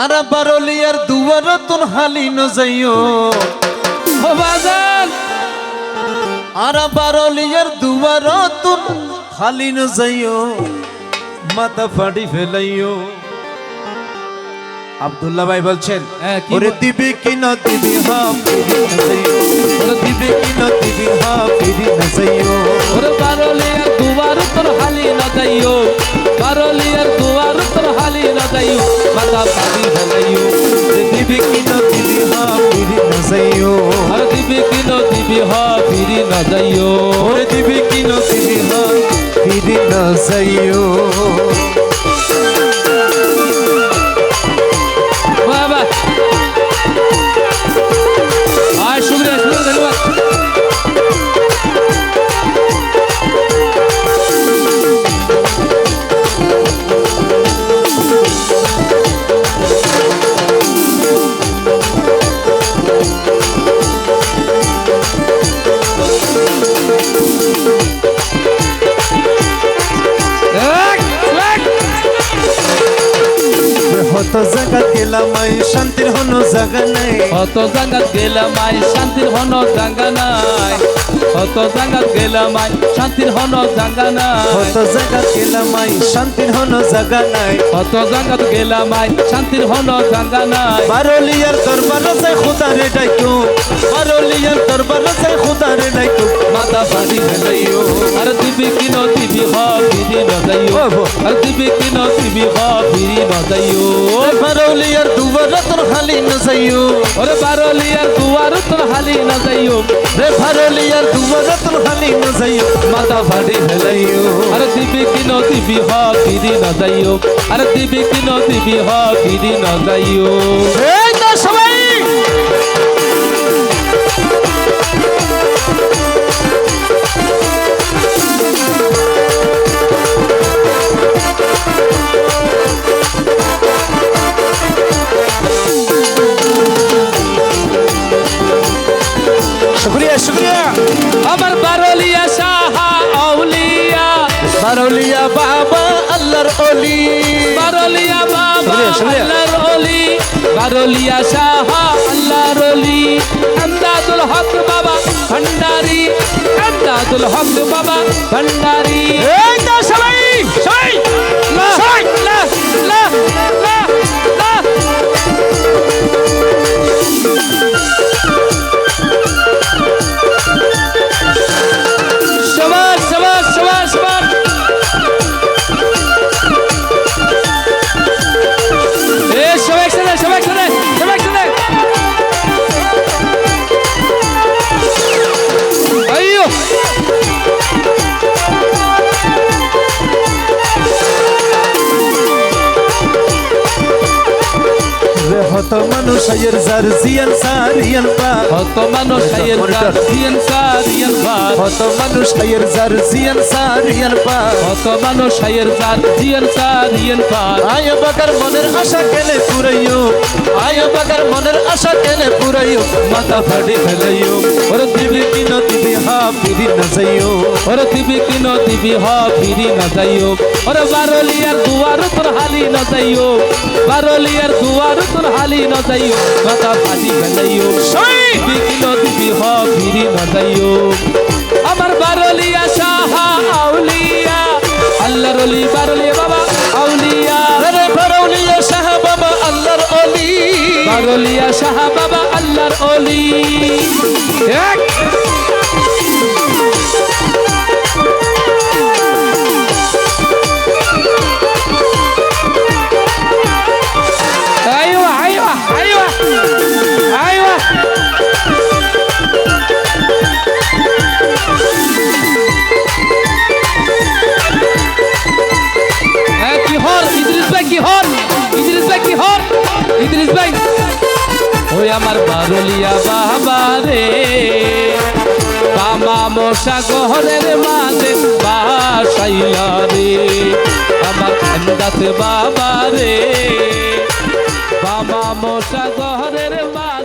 আর বারলিয়ার দুয়ার তোর হালি ন যাইও ও বাজান আর বারলিয়ার দুয়ার তোর হালি ন যাইও মাথা ফাড়ি ফেলাইও। আব্দুল্লাহ ভাই বলছেন ওরে দিবি কি না দিবি হ্যাঁ ফিরি না যাইও, ওরে দিবি কি না দিবি হ্যাঁ ফিরি না যাইও। ওরে বারলিয়ার দুয়ার তোর হালি না যাইও, বারলিয়ার দুয়ার তোর হালি না যাইও মাথা ফাড়ি ফেলাইও। দিবি কি না দিবি হ্যাঁ ফিরি না যাইও, আর দিবি কি না দিবি হ্যাঁ ফিরি না যাইও। ওরে দিবি কি না দিবি হ্যাঁ ফিরি না যাইও। বাবা আয় শুক্রিয়া শুক্রিয়া ধন্যবাদ। হত জায়গা গেলাম আই শান্তির হনো জায়গা নাই, কত জায়গাত গেলাম আই শান্তির হন জায়গা নাই, কত জায়গাত গেলাম আই শান্তির হন জায়গা নাই, হত জায়গা গেলাম আই শান্তির হনো জায়গা নাই। কত জায়গাত গেলাম আই শান্তির হন জায়গা নাই। বারলিয়ার দরবার যায় খুদারে ডাইকো, বারলিয়ার দরবার যায় খুদারে ডাইকো মাথা ফাড়ি ফেলাইও। আর দিবি কি ন দিবি হ ফিরি ন যাইও, আর দিবি কি ন দিবি হ ফিরি ন যাইও। বারলিয়ার দুয়ার তোর হালি না যাইও, ওরে বারলিয়ার দুয়ার তোর হালি না যাইও, রে বারলিয়ার দুয়ার তোর হালি না যাইও মাথা ফাড়ি ফেলাইও। আর দিবি কি ন দিবি হ ফিরি ন যাইও, আর দিবি কি ন দিবি হ ফিরি ন যাইও। এই তো সবাই শুক্রিয়া শুক্রিয়া। আমার বারলিয়া সাহা আউলিয়া, বারলিয়া বাবা আল্লাহর ওলি, বারলিয়া বাবা শুক্রিয়া, শুক্রিয়া। আল্লাহর ওলি, বারলিয়া সাহা আল্লাহর ওলি। আমদাদুল হক বাবা ভান্ডারি, আমদাদুল হক বাবা ভান্ডারি। এই তো সবাই সবাই লা লা লা লা লা। সবার সবার সবার সবার এ সবাই একসাথে সবাই একসাথে সবাই একসাথে। আইয়ো রে হত মানুষ আয়ের জার জিয়ান সারিয়ান পা, কত মানুষ আয়ের গার্জিয়ান সারিয়ান পার, হত মানুষ আয়ের জার জিয়ান সারিয়ান পা। কত মানুষ আয়ের গার্জিয়ান সারিয়ান পার। আয় বাগার মনের আশা কেনে পুরাইও, আয় বাগার মনের আশা কেনে পুরাইও মাথা ফাড়ি ফেলাইও। ওরে দিবি কি না দিবি হা ফিরি না যাইও, ওরে দিবি কি ন দিবি হ ফিরি না যাইও। ওরে বারলিয়ার দুয়ার তোর হালি না যাইও, বারলিয়ার দুয়ার তোর হালি না যাইও মাথা ফাড়ি ফেলাইও। দিবি কি ন দিবি হ ফিরি না যাইও। আমার বারলিয়া সাহা আউলিয়া আল্লাহর ওলি, বারলিয়া বাবা আউলিয়া, আরে বারলিয়া শাহ বাবা আল্লাহর ওলি, বারলিয়া শাহ বাবা আল্লাহর ওলি। এক ايوه ايوه ايوه ايوه কি হর ইদ্রিস ভাই, কি হর ইদ্রিস ভাই, কি হর ইদ্রিস ভাই। ওই আমার বারলিয়া বাবা রে, বামা মশা গহরের মাঝে বাসাইলা রে, আমার আমদাত বাবা রে, বামা মশা গহরের মাঝে